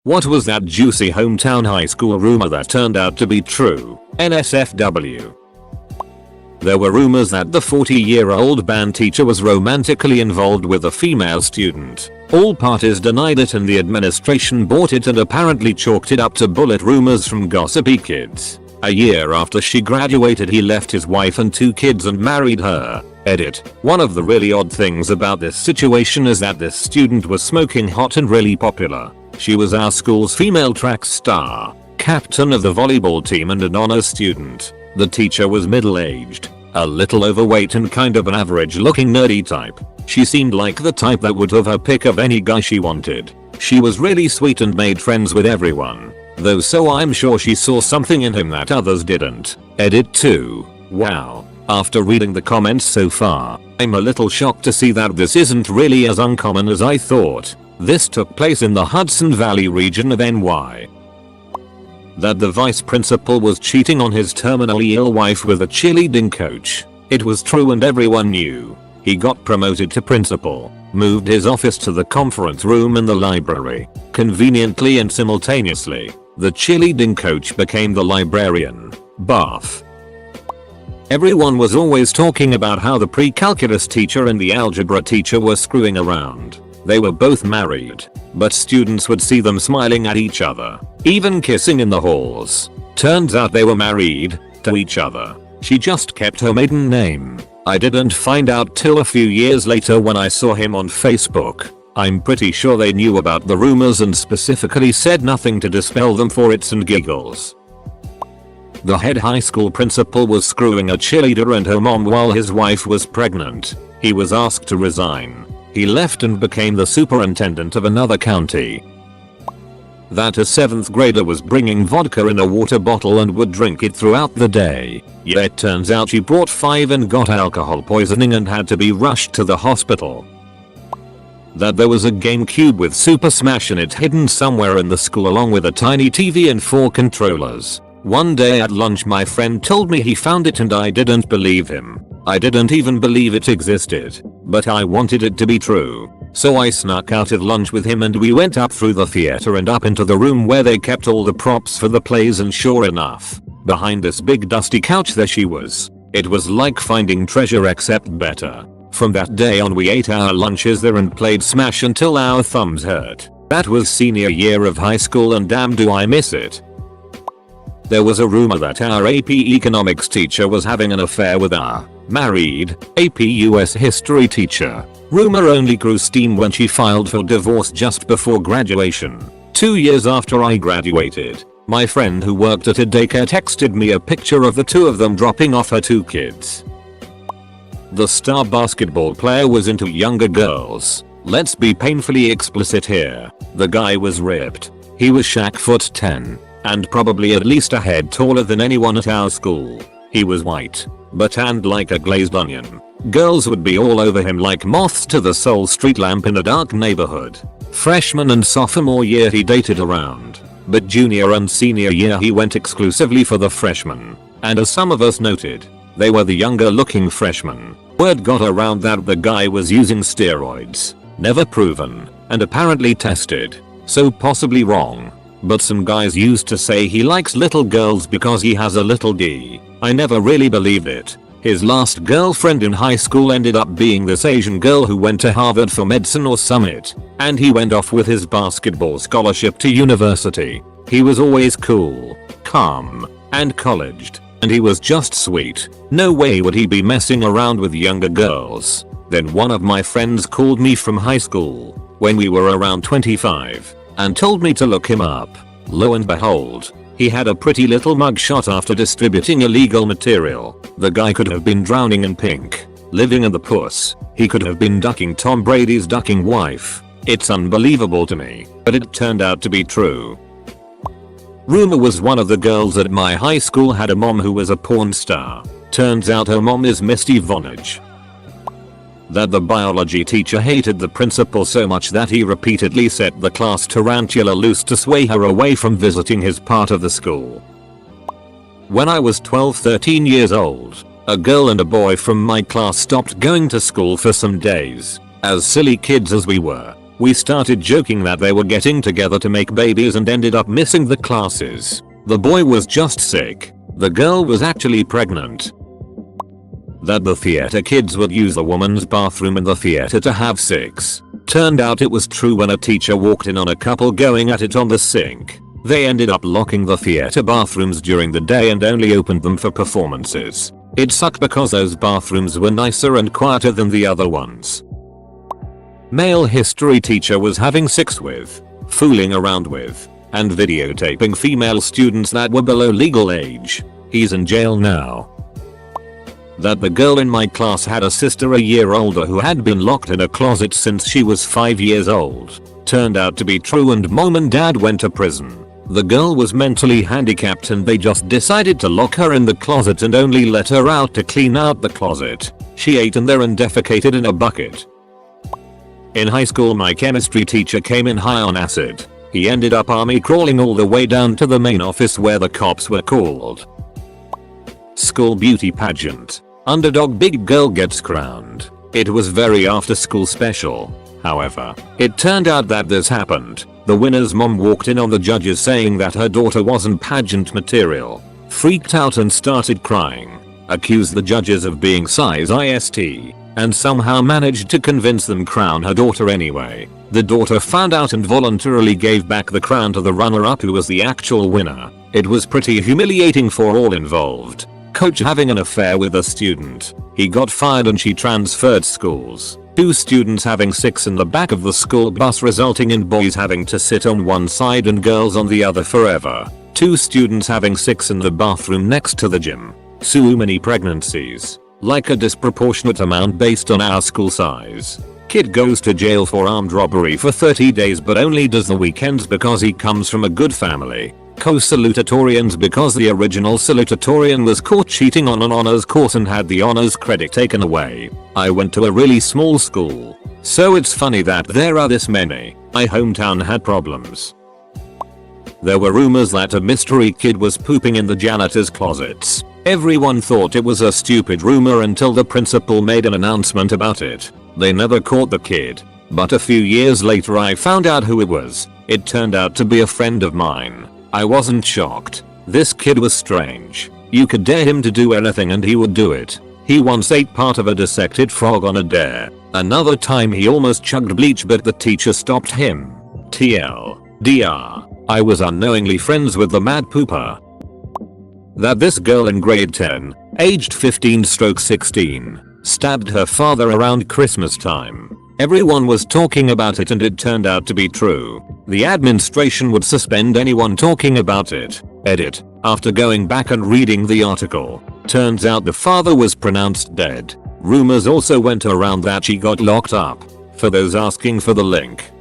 What was that juicy hometown high school rumor that turned out to be true? NSFW. There were rumors that the 40-year-old band teacher was romantically involved with a female student. All parties denied it and the administration bought it and apparently chalked it up to bullet rumors from gossipy kids. A year after she graduated, he left his wife and 2 kids and married her. Edit. One of the really odd things about this situation is that this student was smoking hot and really popular. She was our school's female track star, captain of the volleyball team and an honors student. The teacher was middle-aged, a little overweight and kind of an average-looking nerdy type. She seemed like the type that would have her pick of any guy she wanted. She was really sweet and made friends with everyone, though, so I'm sure she saw something in him that others didn't. Edit 2. Wow. After reading the comments so far, I'm a little shocked to see that this isn't really as uncommon as I thought. This took place in the Hudson Valley region of NY. That the vice principal was cheating on his terminally ill wife with a cheerleading coach. It was true and everyone knew. He got promoted to principal, moved his office to the conference room in the library. Conveniently and simultaneously, the cheerleading coach became the librarian. Bath. Everyone was always talking about how the pre-calculus teacher and the algebra teacher were screwing around. They were both married, but students would see them smiling at each other, even kissing in the halls. Turns out they were married to each other. She just kept her maiden name. I didn't find out till a few years later when I saw him on Facebook. I'm pretty sure they knew about the rumors and specifically said nothing to dispel them for its and giggles. The head high school principal was screwing a cheerleader and her mom while his wife was pregnant. He was asked to resign. He left and became the superintendent of another county. That a 7th grader was bringing vodka in a water bottle and would drink it throughout the day. Yeah, it turns out she brought 5 and got alcohol poisoning and had to be rushed to the hospital. That there was a GameCube with Super Smash in it hidden somewhere in the school along with a tiny TV and 4 controllers. One day at lunch my friend told me he found it and I didn't believe him. I didn't even believe it existed, but I wanted it to be true. So I snuck out of lunch with him and we went up through the theater and up into the room where they kept all the props for the plays, and sure enough, behind this big dusty couch there she was. It was like finding treasure except better. From that day on we ate our lunches there and played Smash until our thumbs hurt. That was senior year of high school and damn do I miss it. There was a rumor that our AP economics teacher was having an affair with our married AP US history teacher. Rumor only grew steam when she filed for divorce just before graduation. 2 years after I graduated, my friend who worked at a daycare texted me a picture of the 2 of them dropping off her 2 kids. The star basketball player was into younger girls. Let's be painfully explicit here. The guy was ripped. He was Shaq foot 10. And probably at least a head taller than anyone at our school. He was white, but tanned like a glazed onion. Girls would be all over him like moths to the sole street lamp in a dark neighborhood. Freshman and sophomore year he dated around, but junior and senior year he went exclusively for the freshmen. And as some of us noted, they were the younger looking freshmen. Word got around that the guy was using steroids. Never proven, and apparently tested, so possibly wrong. But some guys used to say he likes little girls because he has a little D. I never really believed it. His last girlfriend in high school ended up being this Asian girl who went to Harvard for medicine or summit, and he went off with his basketball scholarship to university. He was always cool, calm, and colleged, and he was just sweet. No way would he be messing around with younger girls. Then one of my friends called me from high school, when we were around 25. And told me to look him up. Lo and behold, he had a pretty little mugshot after distributing illegal material. The guy could have been drowning in pink, living in the puss. He could have been ducking Tom Brady's ducking wife. It's unbelievable to me, but it turned out to be true. Rumor was one of the girls at my high school had a mom who was a porn star. Turns out her mom is Misty Vonage. That the biology teacher hated the principal so much that he repeatedly set the class tarantula loose to sway her away from visiting his part of the school. When I was 13 years old, a girl and a boy from my class stopped going to school for some days. As silly kids as we were, We started joking that they were getting together to make babies and ended up missing the classes. The boy was just sick. The girl was actually pregnant. That the theater kids would use the woman's bathroom in the theater to have sex. Turned out it was true when a teacher walked in on a couple going at it on the sink. They ended up locking the theater bathrooms during the day and only opened them for performances. It sucked because those bathrooms were nicer and quieter than the other ones. Male history teacher was having sex with, fooling around with, and videotaping female students that were below legal age. He's in jail now. That the girl in my class had a sister a year older who had been locked in a closet since she was 5 years old. Turned out to be true and mom and dad went to prison. The girl was mentally handicapped and they just decided to lock her in the closet and only let her out to clean out the closet. She ate in there and defecated in a bucket. In high school my chemistry teacher came in high on acid. He ended up army crawling all the way down to the main office where the cops were called. School beauty pageant. Underdog big girl gets crowned. It was very after school special. However, it turned out that this happened. The winner's mom walked in on the judges saying that her daughter wasn't pageant material. Freaked out and started crying. Accused the judges of being size ist. And somehow managed to convince them crown her daughter anyway. The daughter found out and voluntarily gave back the crown to the runner-up who was the actual winner. It was pretty humiliating for all involved. Coach having an affair with a student. He got fired and she transferred schools. 2 students having sex in the back of the school bus resulting in boys having to sit on one side and girls on the other forever. 2 students having sex in the bathroom next to the gym. So many pregnancies. Like a disproportionate amount based on our school size. Kid goes to jail for armed robbery for 30 days but only does the weekends because he comes from a good family. Co-salutatorians because the original salutatorian was caught cheating on an honors course and had the honors credit taken away. I went to a really small school. So it's funny that there are this many. My hometown had problems. There were rumors that a mystery kid was pooping in the janitor's closets. Everyone thought it was a stupid rumor until the principal made an announcement about it. They never caught the kid. But a few years later I found out who it was. It turned out to be a friend of mine. I wasn't shocked. This kid was strange. You could dare him to do anything and he would do it. He once ate part of a dissected frog on a dare. Another time he almost chugged bleach but the teacher stopped him. TLDR. I was unknowingly friends with the mad pooper. That this girl in grade 10, aged 15/16, stabbed her father around Christmas time. Everyone was talking about it and it turned out to be true. The administration would suspend anyone talking about it. Edit. After going back and reading the article, turns out the father was pronounced dead. Rumors also went around that she got locked up. For those asking for the link.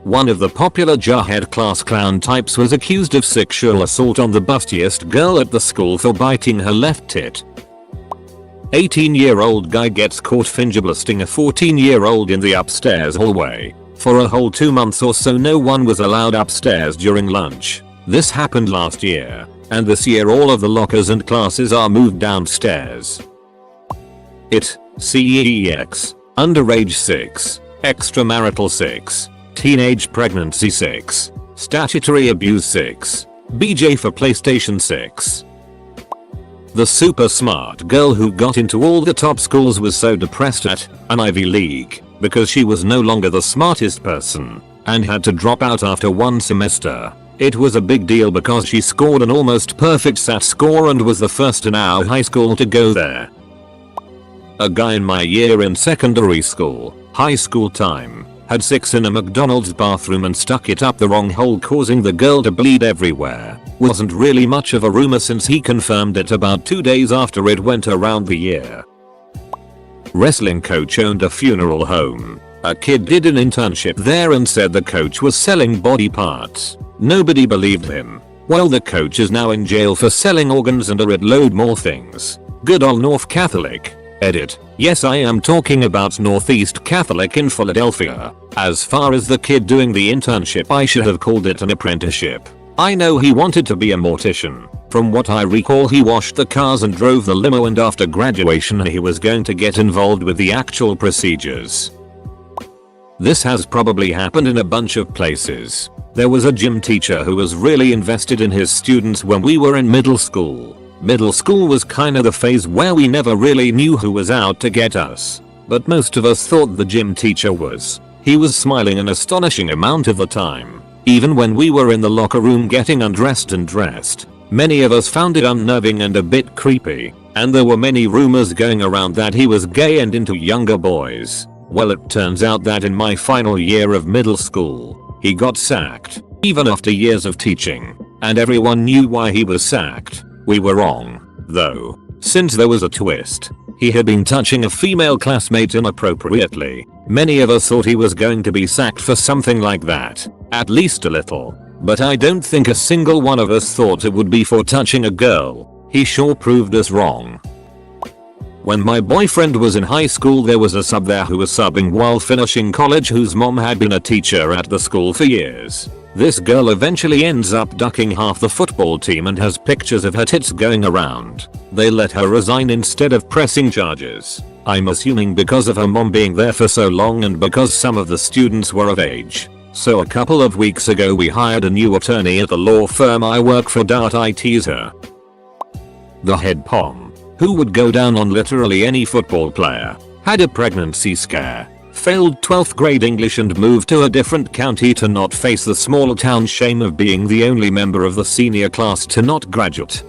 One of the popular jarhead class clown types was accused of sexual assault on the bustiest girl at the school for biting her left tit. 18-year-old guy gets caught fingerblasting a 14-year-old in the upstairs hallway. For a whole 2 months or so no one was allowed upstairs during lunch. This happened last year, and this year all of the lockers and classes are moved downstairs. It, CEX, underage 6, extramarital 6, teenage pregnancy 6, statutory abuse 6, BJ for PlayStation 6. The super smart girl who got into all the top schools was so depressed at an Ivy League because she was no longer the smartest person and had to drop out after 1 semester. It was a big deal because she scored an almost perfect SAT score and was the first in our high school to go there. A guy in my year in secondary school, high school time, had sex in a McDonald's bathroom and stuck it up the wrong hole causing the girl to bleed everywhere. Wasn't really much of a rumor since he confirmed it about 2 days after it went around the year. Wrestling coach owned a funeral home. A kid did an internship there and said the coach was selling body parts. Nobody believed him. Well, the coach is now in jail for selling organs and a load more things. Good old North Catholic. Edit. Yes, I am talking about Northeast Catholic in Philadelphia. As far as the kid doing the internship, I should have called it an apprenticeship. I know he wanted to be a mortician. From what I recall, he washed the cars and drove the limo, and after graduation he was going to get involved with the actual procedures. This has probably happened in a bunch of places. There was a gym teacher who was really invested in his students when we were in middle school. Middle school was kinda the phase where we never really knew who was out to get us. But most of us thought the gym teacher was. He was smiling an astonishing amount of the time. Even when we were in the locker room getting undressed and dressed. Many of us found it unnerving and a bit creepy. And there were many rumors going around that he was gay and into younger boys. Well, it turns out that in my final year of middle school, he got sacked. Even after years of teaching. And everyone knew why he was sacked. We were wrong, though. Since there was a twist. He had been touching a female classmate inappropriately. Many of us thought he was going to be sacked for something like that. At least a little. But I don't think a single one of us thought it would be for touching a girl. He sure proved us wrong. When my boyfriend was in high school, there was a sub there who was subbing while finishing college whose mom had been a teacher at the school for years. This girl eventually ends up ducking half the football team and has pictures of her tits going around. They let her resign instead of pressing charges. I'm assuming because of her mom being there for so long and because some of the students were of age. So a couple of weeks ago we hired a new attorney at the law firm I work for. I tease her. The head pom, who would go down on literally any football player, had a pregnancy scare. Failed 12th grade English and moved to a different county to not face the small town shame of being the only member of the senior class to not graduate.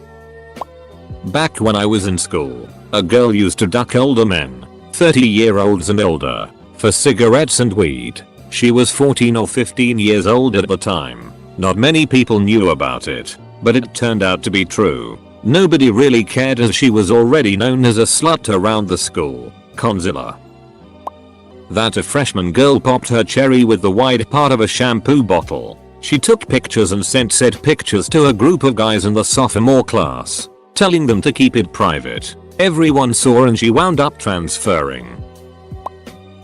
Back when I was in school, a girl used to duck older men, 30-year-olds and older, for cigarettes and weed. She was 14 or 15 years old at the time. Not many people knew about it, but it turned out to be true. Nobody really cared as she was already known as a slut around the school. Conzilla. That a freshman girl popped her cherry with the wide part of a shampoo bottle. She took pictures and sent said pictures to a group of guys in the sophomore class, telling them to keep it private. Everyone saw and she wound up transferring.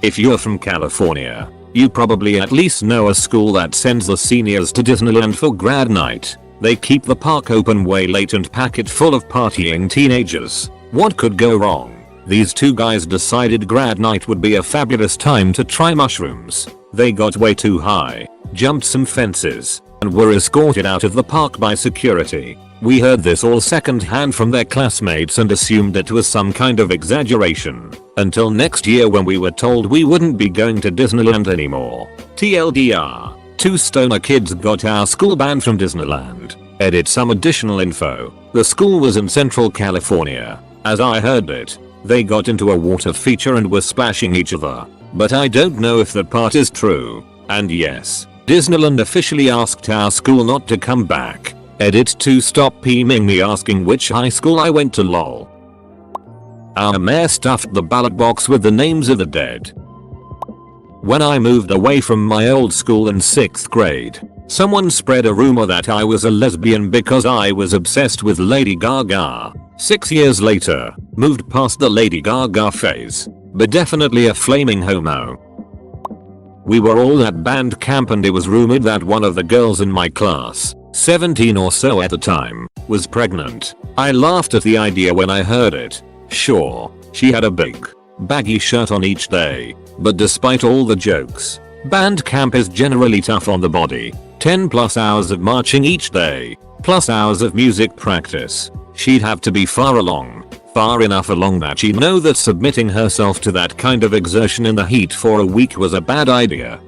If you're from California, you probably at least know a school that sends the seniors to Disneyland for grad night. They keep the park open way late and pack it full of partying teenagers. What could go wrong? These two guys decided grad night would be a fabulous time to try mushrooms. They got way too high, jumped some fences, and were escorted out of the park by security. We heard this all secondhand from their classmates and assumed it was some kind of exaggeration. Until next year when we were told we wouldn't be going to Disneyland anymore. TLDR, 2 stoner kids got our school banned from Disneyland. Edit some additional info. The school was in Central California. As I heard it, they got into a water feature and were splashing each other. But I don't know if that part is true. And yes, Disneyland officially asked our school not to come back. Edit to stop PMing me asking which high school I went to lol. Our mayor stuffed the ballot box with the names of the dead. When I moved away from my old school in 6th grade, someone spread a rumor that I was a lesbian because I was obsessed with Lady Gaga. 6 years later, moved past the Lady Gaga phase, but definitely a flaming homo. We were all at band camp and it was rumored that one of the girls in my class, 17 or so at the time, was pregnant. I laughed at the idea when I heard it. Sure, she had a big, baggy shirt on each day, but despite all the jokes, band camp is generally tough on the body. 10+ hours of marching each day, plus hours of music practice. She'd have to be far enough along that she'd know that submitting herself to that kind of exertion in the heat for a week was a bad idea.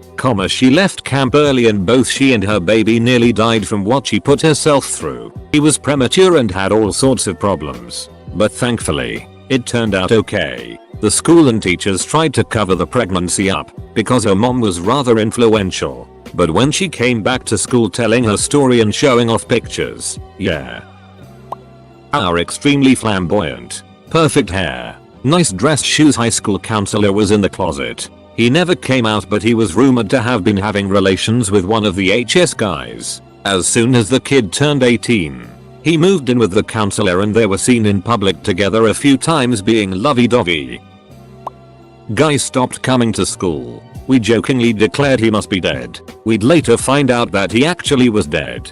She left camp early and both she and her baby nearly died from what she put herself through. She was premature and had all sorts of problems. But thankfully, it turned out okay. The school and teachers tried to cover the pregnancy up because her mom was rather influential. But when she came back to school telling her story and showing off pictures, yeah. Our extremely flamboyant, perfect hair, nice dressed shoes high school counselor was in the closet. He never came out but he was rumored to have been having relations with one of the HS guys. As soon as the kid turned 18, he moved in with the counselor and they were seen in public together a few times being lovey-dovey. Guy stopped coming to school. We jokingly declared he must be dead. We'd later find out that he actually was dead.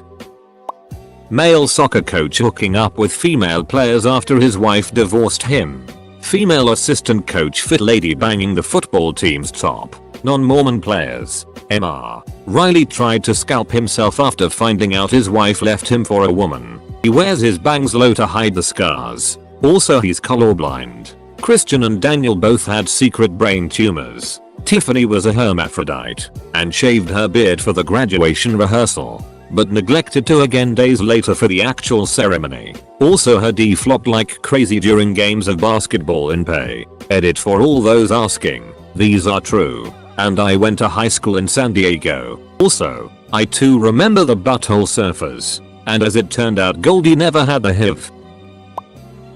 Male soccer coach hooking up with female players after his wife divorced him. Female assistant coach fit lady banging the football team's top. Non-Mormon players. MR. Riley tried to scalp himself after finding out his wife left him for a woman. He wears his bangs low to hide the scars. Also he's colorblind. Christian and Daniel both had secret brain tumors. Tiffany was a hermaphrodite and shaved her beard for the graduation rehearsal, but neglected to again days later for the actual ceremony. Also her D flopped like crazy during games of basketball in pay. Edit for all those asking. These are true. And I went to high school in San Diego. Also, I too remember the butthole surfers. And as it turned out, Goldie never had the HIV.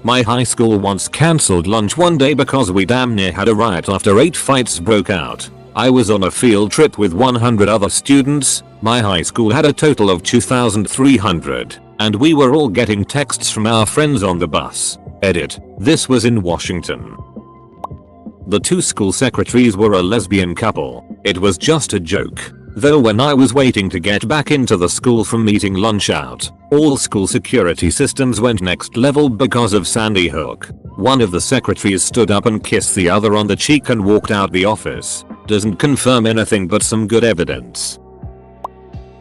My high school once cancelled lunch one day because we damn near had a riot after 8 fights broke out. I was on a field trip with 100 other students. My high school had a total of 2,300. And we were all getting texts from our friends on the bus. Edit. This was in Washington. The 2 school secretaries were a lesbian couple. It was just a joke. Though when I was waiting to get back into the school from eating lunch out, all school security systems went next level because of Sandy Hook. One of the secretaries stood up and kissed the other on the cheek and walked out the office. Doesn't confirm anything but some good evidence.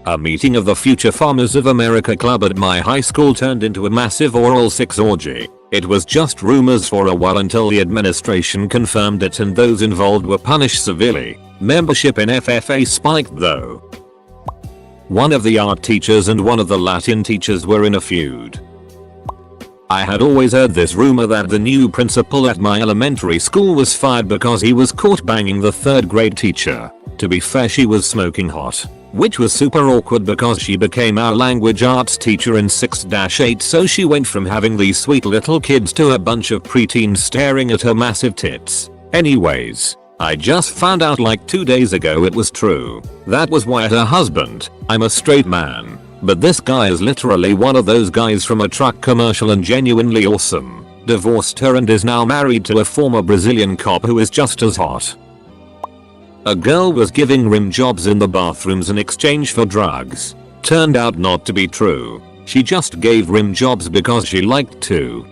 A meeting of the Future Farmers of America Club at my high school turned into a massive oral sex orgy. It was just rumors for a while until the administration confirmed it and those involved were punished severely. Membership in FFA spiked though. One of the art teachers and one of the Latin teachers were in a feud. I had always heard this rumor that the new principal at my elementary school was fired because he was caught banging the 3rd grade teacher. To be fair, she was smoking hot. Which was super awkward because she became our language arts teacher in 6-8, so she went from having these sweet little kids to a bunch of preteens staring at her massive tits. Anyways, I just found out like 2 days ago it was true. That was why her husband, I'm a straight man, but this guy is literally one of those guys from a truck commercial and genuinely awesome, divorced her and is now married to a former Brazilian cop who is just as hot. A girl was giving rim jobs in the bathrooms in exchange for drugs. Turned out not to be true. She just gave rim jobs because she liked to.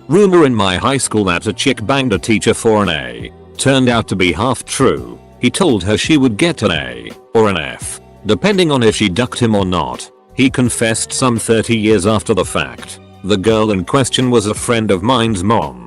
Rumor in my high school that a chick banged a teacher for an A. Turned out to be half true. He told her she would get an A or an F, depending on if she ducked him or not. He confessed some 30 years after the fact. The girl in question was a friend of mine's mom.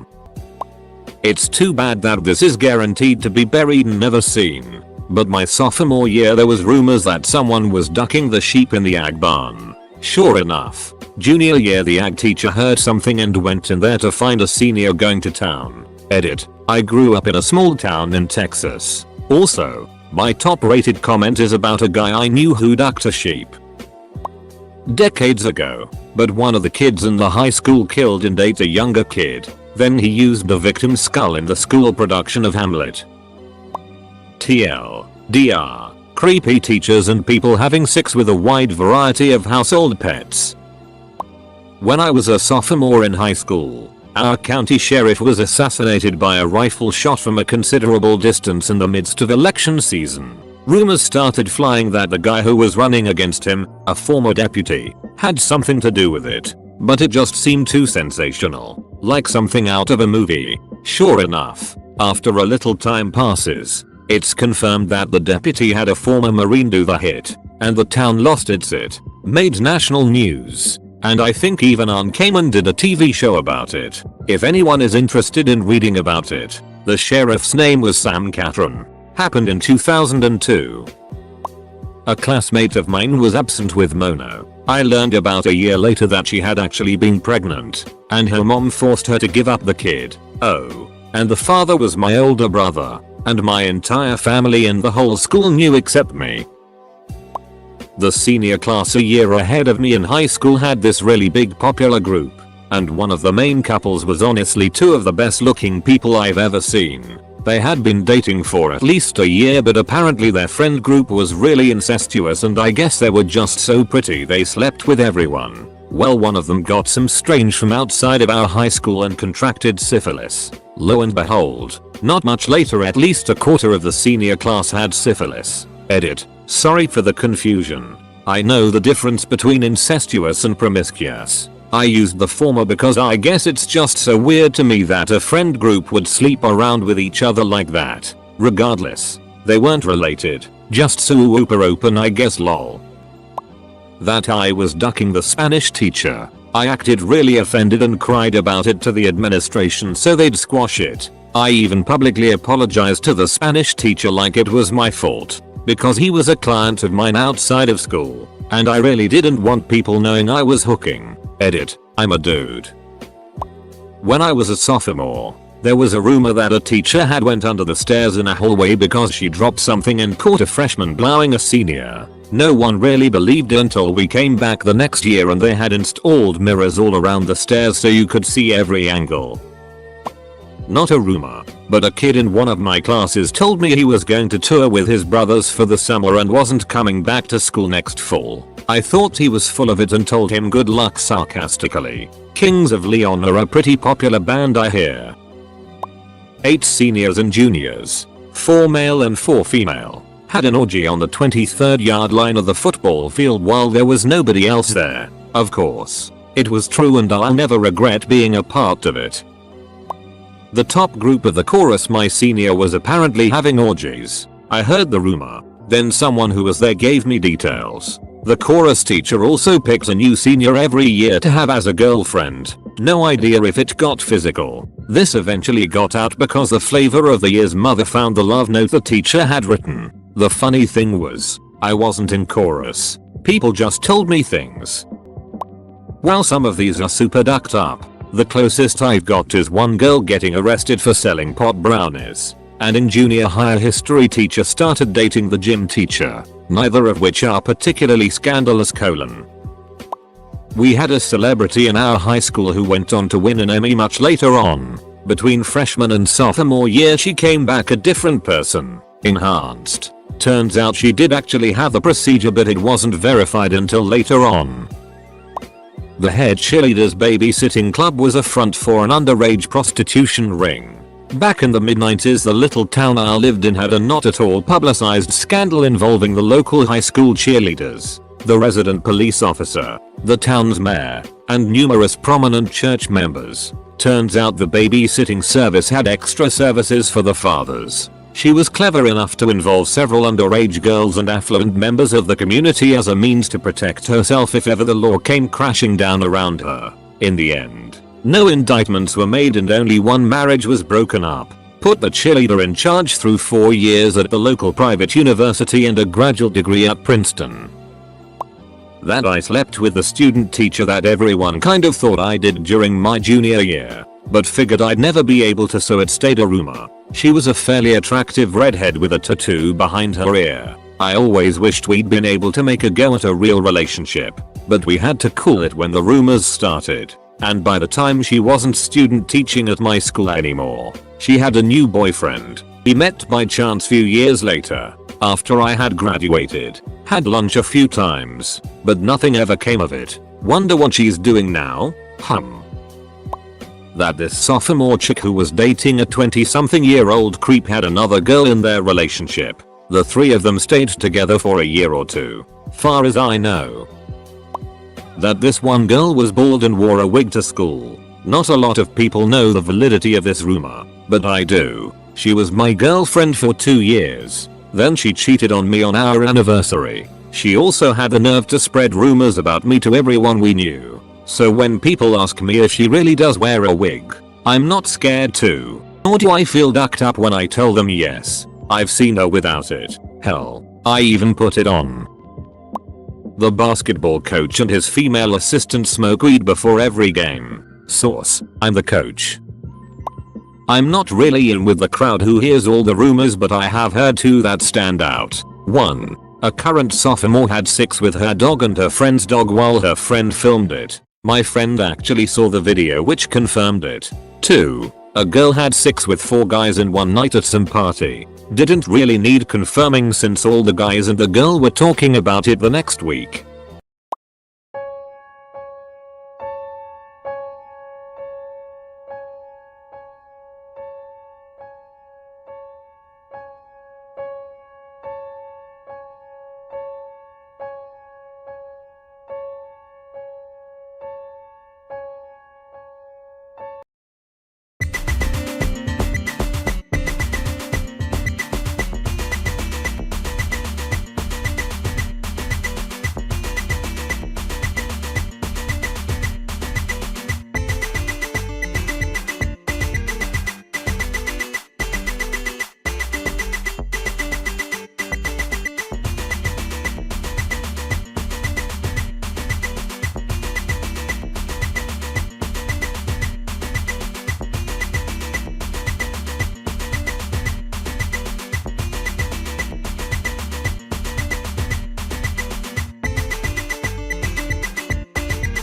It's too bad that this is guaranteed to be buried and never seen. But my sophomore year there was rumors that someone was ducking the sheep in the ag barn. Sure enough, junior year the ag teacher heard something and went in there to find a senior going to town. Edit. I grew up in a small town in Texas. Also, my top rated comment is about a guy I knew who ducked a sheep. Decades ago, but one of the kids in the high school killed and ate a younger kid. Then he used the victim's skull in the school production of Hamlet. TL. DR. Creepy teachers and people having sex with a wide variety of household pets. When I was a sophomore in high school, our county sheriff was assassinated by a rifle shot from a considerable distance in the midst of election season. Rumors started flying that the guy who was running against him, a former deputy, had something to do with it. But it just seemed too sensational, like something out of a movie. Sure enough, after a little time passes, it's confirmed that the deputy had a former Marine do the hit, and the town lost its it. Made national news, and I think even Aunt Cayman did a TV show about it. If anyone is interested in reading about it, the sheriff's name was Sam Catron. Happened in 2002. A classmate of mine was absent with mono. I learned about a year later that she had actually been pregnant, and her mom forced her to give up the kid. Oh, and the father was my older brother, and my entire family and the whole school knew except me. The senior class a year ahead of me in high school had this really big popular group, and one of the main couples was honestly 2 of the best looking people I've ever seen. They had been dating for at least a year, but apparently their friend group was really incestuous, and I guess they were just so pretty they slept with everyone. Well, one of them got some strange from outside of our high school and contracted syphilis. Lo and behold, not much later at least a quarter of the senior class had syphilis. Edit. Sorry for the confusion. I know the difference between incestuous and promiscuous. I used the former because I guess it's just so weird to me that a friend group would sleep around with each other like that. Regardless, they weren't related, just super open I guess lol. That I was ducking the Spanish teacher. I acted really offended and cried about it to the administration so they'd squash it. I even publicly apologized to the Spanish teacher like it was my fault, because he was a client of mine outside of school, and I really didn't want people knowing I was hooking. Edit, I'm a dude. When I was a sophomore, there was a rumor that a teacher had went under the stairs in a hallway because she dropped something and caught a freshman blowing a senior. No one really believed it until we came back the next year and they had installed mirrors all around the stairs so you could see every angle. Not a rumor, but a kid in one of my classes told me he was going to tour with his brothers for the summer and wasn't coming back to school next fall. I thought he was full of it and told him good luck sarcastically. Kings of Leon are a pretty popular band I hear. 8 seniors and juniors, 4 male and 4 female, had an orgy on the 23rd yard line of the football field while there was nobody else there. Of course, it was true and I'll never regret being a part of it. The top group of the chorus my senior was apparently having orgies. I heard the rumor, then someone who was there gave me details. The chorus teacher also picks a new senior every year to have as a girlfriend. No idea if it got physical. This eventually got out because the flavor of the year's mother found the love note the teacher had written. The funny thing was, I wasn't in chorus. People just told me things. While some of these are super ducked up, the closest I've got is one girl getting arrested for selling pot brownies. And in junior high, a history teacher started dating the gym teacher, neither of which are particularly scandalous. We had a celebrity in our high school who went on to win an Emmy much later on. Between freshman and sophomore year she came back a different person, enhanced. Turns out she did actually have the procedure but it wasn't verified until later on. The head cheerleader's babysitting club was a front for an underage prostitution ring. Back in the mid-90s, the little town I lived in had a not at all publicized scandal involving the local high school cheerleaders, the resident police officer, the town's mayor, and numerous prominent church members. Turns out the babysitting service had extra services for the fathers. She was clever enough to involve several underage girls and affluent members of the community as a means to protect herself if ever the law came crashing down around her. In the end, no indictments were made and only one marriage was broken up. Put the cheerleader in charge through 4 years at the local private university and a graduate degree at Princeton. That I slept with the student teacher that everyone kind of thought I did during my junior year, but figured I'd never be able to, so it stayed a rumor. She was a fairly attractive redhead with a tattoo behind her ear. I always wished we'd been able to make a go at a real relationship, but we had to cool it when the rumors started. And by the time she wasn't student teaching at my school anymore, she had a new boyfriend. We met by chance few years later, after I had graduated. Had lunch a few times, but nothing ever came of it. Wonder what she's doing now? That this sophomore chick who was dating a 20-something-year-old creep had another girl in their relationship. The 3 of them stayed together for a year or 2, far as I know. That this one girl was bald and wore a wig to school. Not a lot of people know the validity of this rumor, but I do. She was my girlfriend for 2 years. Then she cheated on me on our anniversary. She also had the nerve to spread rumors about me to everyone we knew. So when people ask me if she really does wear a wig, I'm not scared to. Nor do I feel ducked up when I tell them yes, I've seen her without it. Hell, I even put it on. The basketball coach and his female assistant smoke weed before every game. Source, I'm the coach. I'm not really in with the crowd who hears all the rumors, but I have heard 2 that stand out. 1. A current sophomore had sex with her dog and her friend's dog while her friend filmed it. My friend actually saw the video which confirmed it. 2. A girl had sex with 4 guys in one night at some party. Didn't really need confirming since all the guys and the girl were talking about it the next week.